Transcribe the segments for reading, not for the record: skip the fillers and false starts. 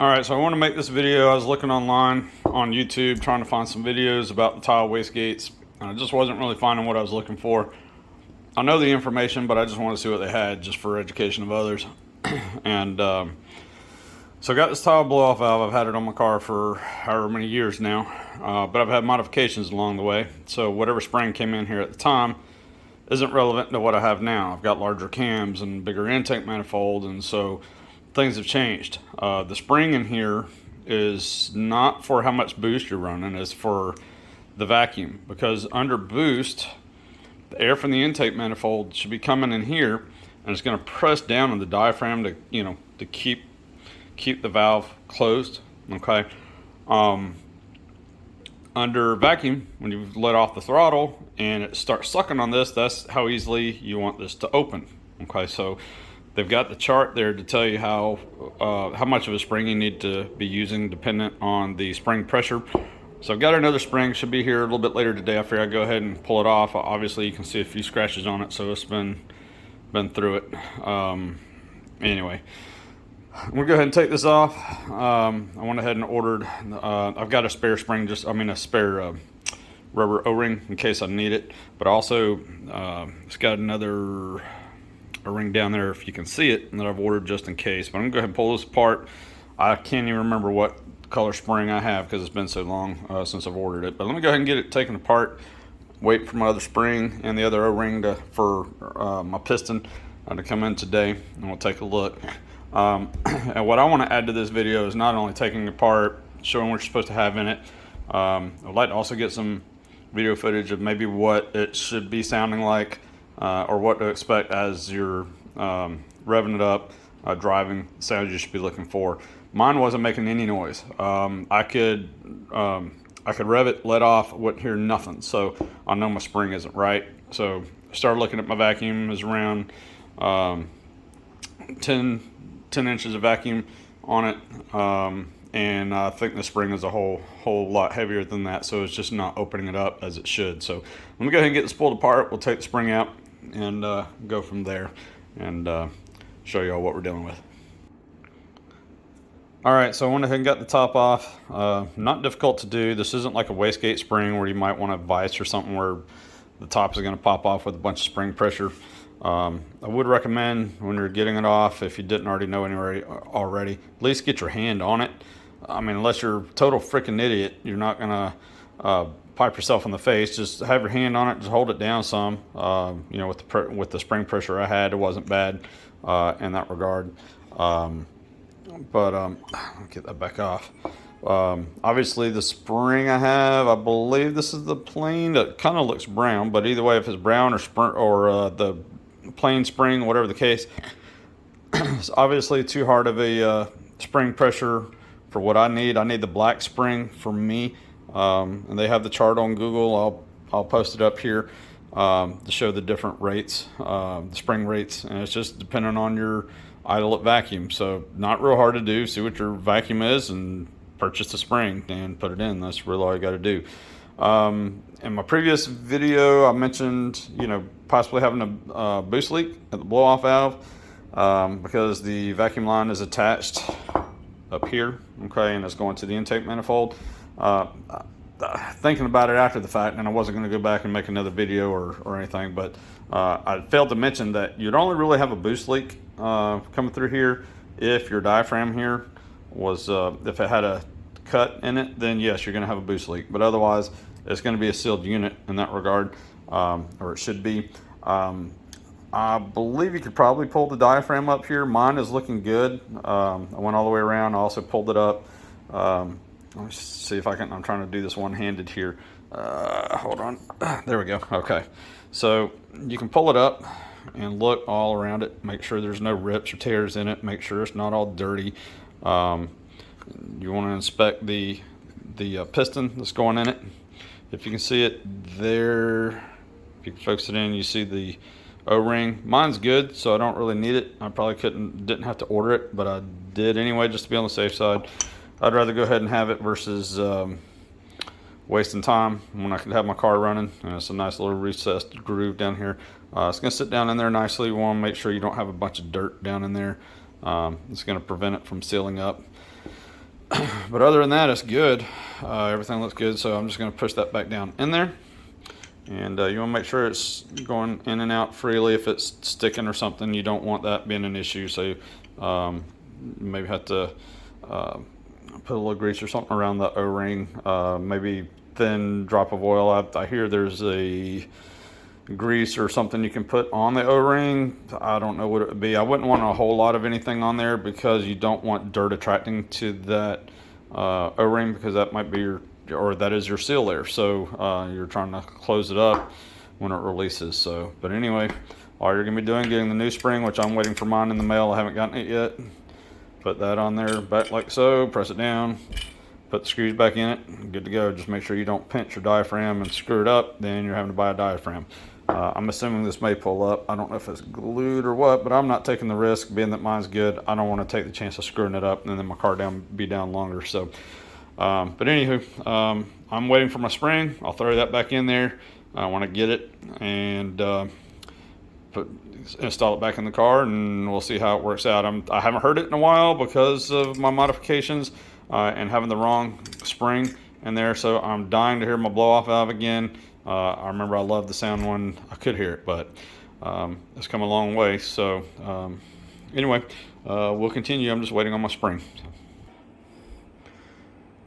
Alright, so I want to make this video. I was looking online on YouTube trying to find some videos about the tile wastegates, and I just wasn't really finding what I was looking for. I know the information, but I just want to see what they had just for education of others. And so I got this tile blow-off valve. I've had it on my car for however many years now, but I've had modifications along the way. So whatever spring came in here at the time isn't relevant to what I have now. I've got larger cams and bigger intake manifold, and so things have changed. The spring in here is not for how much boost you're running, it's for the vacuum, because under boost the air from the intake manifold should be coming in here, and it's going to press down on the diaphragm to keep the valve closed. Okay. Under vacuum, when you let off the throttle and it starts sucking on this, that's how easily you want this to open. Okay, so they've got the chart there to tell you how much of a spring you need to be using dependent on the spring pressure. So I've got another spring, should be here a little bit later today. I figured I'd go ahead and pull it off. Obviously you can see a few scratches on it, so it's been through it. Anyway, I'm gonna go ahead and take this off. I went ahead and ordered, I've got a spare spring, a spare rubber O-ring in case I need it, but also it's got another O-ring down there if you can see it, that I've ordered just in case. But I'm gonna go ahead and pull this apart. I can't even remember what color spring I have because it's been so long since I've ordered it. But let me go ahead and get it taken apart, wait for my other spring and the other O-ring for my piston to come in today, and we'll take a look. And what I want to add to this video is not only taking it apart, showing what you're supposed to have in it. I'd like to also get some video footage of maybe what it should be sounding like, or what to expect as you're revving it up, driving, the sounds you should be looking for. Mine wasn't making any noise. I could rev it, let off, wouldn't hear nothing, so I know my spring isn't right. So I started looking at my vacuum. It was around 10 inches of vacuum on it, and I think the spring is a whole lot heavier than that, so it's just not opening it up as it should. So let me go ahead and get this pulled apart. We'll take the spring out and go from there and show you all what we're dealing with. Alright, so I went ahead and got the top off. Not difficult to do. This isn't like a wastegate spring where you might want a vise or something where the top is going to pop off with a bunch of spring pressure. I would recommend when you're getting it off, if you didn't already know already, at least get your hand on it. I mean, unless you're a total freaking idiot, you're not gonna pipe yourself in the face. Just have your hand on it, just hold it down some. With the spring pressure I had, it wasn't bad in that regard. I'll get that back off. Obviously the spring I have, I believe this is the plain. It kind of looks brown, but either way, if it's brown or the plain spring, whatever the case, it's obviously too hard of a spring pressure for what I need. I need the black spring for me, and they have the chart on Google. I'll post it up here to show the different rates, the spring rates, and it's just depending on your idle at vacuum. So not real hard to do. See what your vacuum is and purchase the spring and put it in. That's really all you got to do. In my previous video, I mentioned, possibly having a boost leak at the blow-off valve, because the vacuum line is attached up here, okay, and it's going to the intake manifold. Thinking about it after the fact, and I wasn't going to go back and make another video or anything, but I failed to mention that you'd only really have a boost leak coming through here if your diaphragm here was, if it had a cut in it, then yes, you're going to have a boost leak, but otherwise it's going to be a sealed unit in that regard, or it should be. I believe you could probably pull the diaphragm up here. Mine is looking good. I went all the way around. I also pulled it up. Let me see if I can. I'm trying to do this one-handed here. Hold on. There we go. Okay, so you can pull it up and look all around it. Make sure there's no rips or tears in it. Make sure it's not all dirty. You want to inspect the piston that's going in it. If you can see it there, if you can focus it in, you see the O-ring. Mine's good, so I don't really need it. I probably didn't have to order it, but I did anyway, just to be on the safe side. I'd rather go ahead and have it versus wasting time when I could have my car running. And it's a nice little recessed groove down here. It's going to sit down in there nicely. You want to make sure you don't have a bunch of dirt down in there. It's going to prevent it from sealing up. But other than that, it's good. Everything looks good, so I'm just going to push that back down in there. And you want to make sure it's going in and out freely. If it's sticking or something, you don't want that being an issue. So maybe have to put a little grease or something around the O-ring. Maybe thin drop of oil. I hear there's a grease or something you can put on the O-ring. I don't know what it would be. I wouldn't want a whole lot of anything on there because you don't want dirt attracting to that O-ring, because that might be that is your seal there. So you're trying to close it up when it releases. So, but anyway, all you're gonna be doing, getting the new spring, which I'm waiting for mine in the mail. I haven't gotten it yet. Put that on there, back like so, press it down, put the screws back in it, good to go. Just make sure you don't pinch your diaphragm and screw it up, then you're having to buy a diaphragm. I'm assuming this may pull up. I don't know if it's glued or what, but I'm not taking the risk, being that mine's good. I don't want to take the chance of screwing it up and then my car be down longer. So, but anywho, I'm waiting for my spring. I'll throw that back in there. I want to get it and install it back in the car, and we'll see how it works out. I haven't heard it in a while because of my modifications and having the wrong spring in there, so I'm dying to hear my blow-off valve again. I remember I loved the sound when I could hear it, but it's come a long way. So anyway, we'll continue. I'm just waiting on my spring.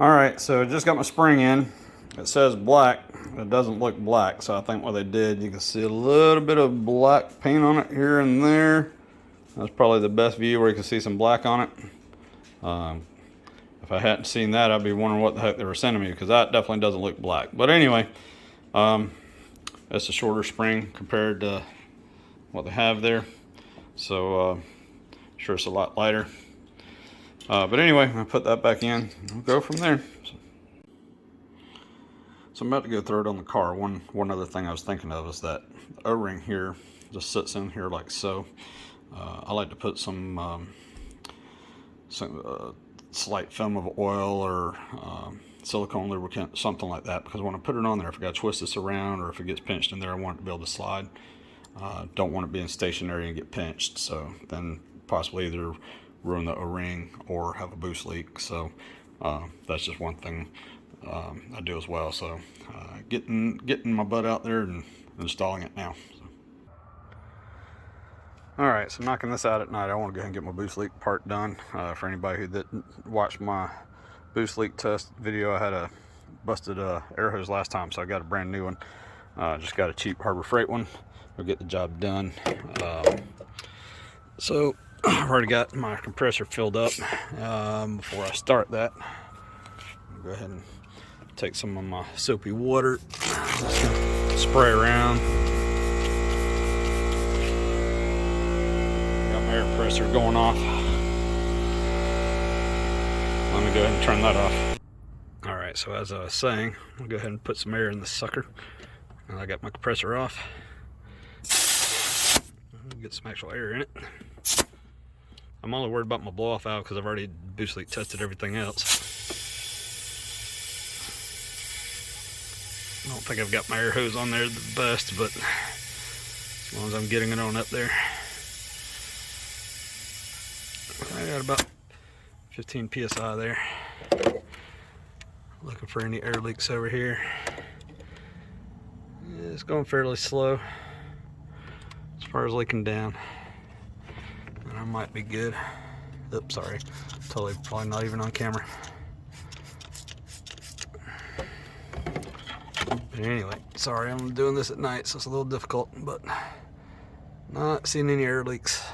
All right, so I just got my spring in. It says black. It doesn't look black, so I think what they did, you can see a little bit of black paint on it here and there. That's probably the best view where you can see some black on it. If I hadn't seen that, I'd be wondering what the heck they were sending me, because that definitely doesn't look black. But anyway, that's a shorter spring compared to what they have there. So sure it's a lot lighter. But anyway, I'll put that back in. We'll go from there. So I'm about to go throw it on the car. One other thing I was thinking of is that O-ring here just sits in here like so. I like to put some slight film of oil or silicone lubricant, something like that, because when I put it on there, if I got to twist this around or if it gets pinched in there, I want it to be able to slide. Don't want it being stationary and get pinched, so then possibly either ruin the O-ring or have a boost leak. So that's just one thing I do as well. So getting my butt out there and installing it now. So. All right, so knocking this out at night, I want to go ahead and get my boost leak part done. For anybody who didn't watch my boost leak test video, I had a busted air hose last time, so I got a brand new one. Just got a cheap Harbor Freight one. We'll get the job done. So I've already got my compressor filled up. Before I start that, I'll go ahead and take some of my soapy water, spray around. Got my air compressor going off. Let me go ahead and turn that off. All right, so as I was saying, I'll go ahead and put some air in this sucker. And I got my compressor off. Get some actual air in it. I'm only worried about my blow-off valve because I've already boost leak tested everything else. I don't think I've got my air hose on there the best, but as long as I'm getting it on up there. I got about 15 psi there. Looking for any air leaks over here. Yeah, it's going fairly slow as far as leaking down. And I might be good. Oops, sorry. Totally probably not even on camera. But anyway, sorry, I'm doing this at night, so it's a little difficult, but not seeing any air leaks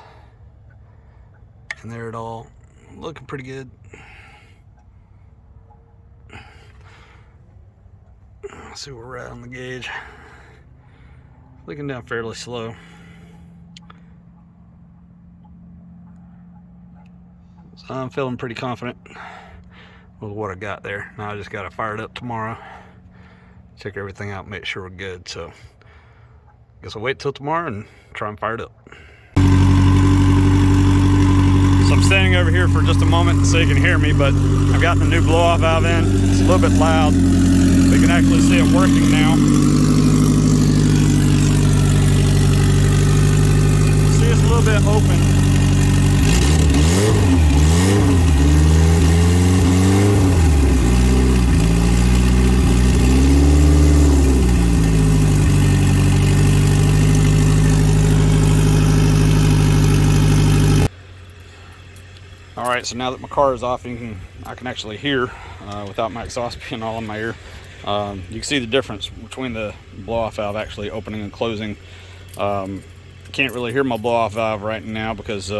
in there at all. Looking pretty good. Let's see where we're at on the gauge. Looking down fairly slow. So I'm feeling pretty confident with what I got there. Now I just got to fire it up tomorrow. Check everything out, make sure we're good. So guess I'll wait till tomorrow and try and fire it up. So I'm standing over here for just a moment so you can hear me, but I've got the new blow-off valve in. It's a little bit loud. We can actually see it working now. See, it's a little bit open. All right, so now that my car is off, I can actually hear without my exhaust being all in my ear. You can see the difference between the blow-off valve actually opening and closing. Can't really hear my blow-off valve right now because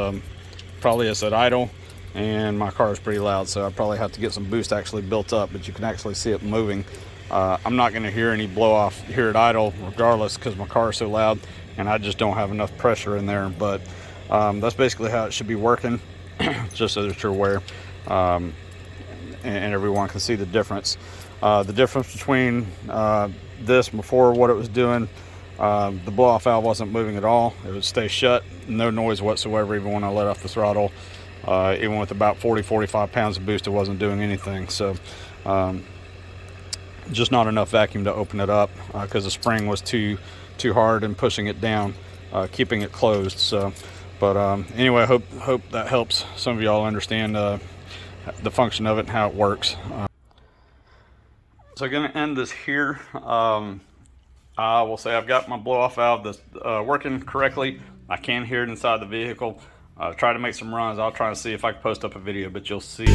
probably it's at idle and my car is pretty loud, so I probably have to get some boost actually built up, but you can actually see it moving. I'm not going to hear any blow-off here at idle regardless because my car is so loud and I just don't have enough pressure in there, but that's basically how it should be working. Just so that you're aware, and everyone can see the difference. The difference between this before what it was doing, the blow-off valve wasn't moving at all. It would stay shut, no noise whatsoever, even when I let off the throttle. Even with about 40-45 pounds of boost, it wasn't doing anything. So just not enough vacuum to open it up because the spring was too hard and pushing it down, keeping it closed. So. But anyway, I hope that helps some of y'all understand the function of it and how it works. So I'm going to end this here. I will say I've got my blow-off valve that's working correctly. I can hear it inside the vehicle. Try to make some runs. I'll try to see if I can post up a video, but you'll see.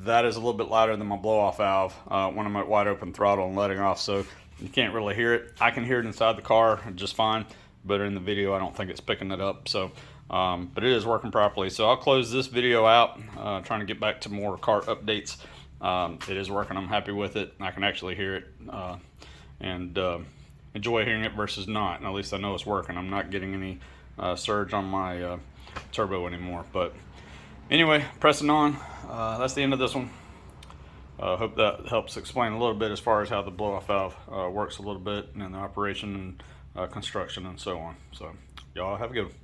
That is a little bit louder than my blow-off valve when I'm at wide open throttle and letting off, so you can't really hear it. I can hear it inside the car just fine, but in the video I don't think it's picking it up. So but it is working properly. So I'll close this video out, trying to get back to more car updates. It is working. I'm happy with it. I can actually hear it and enjoy hearing it versus not, and at least I know it's working. I'm not getting any surge on my turbo anymore. But anyway, pressing on. That's the end of this one. Hope that helps explain a little bit as far as how the blow-off valve works a little bit, and the operation and construction and so on. So y'all have a good one.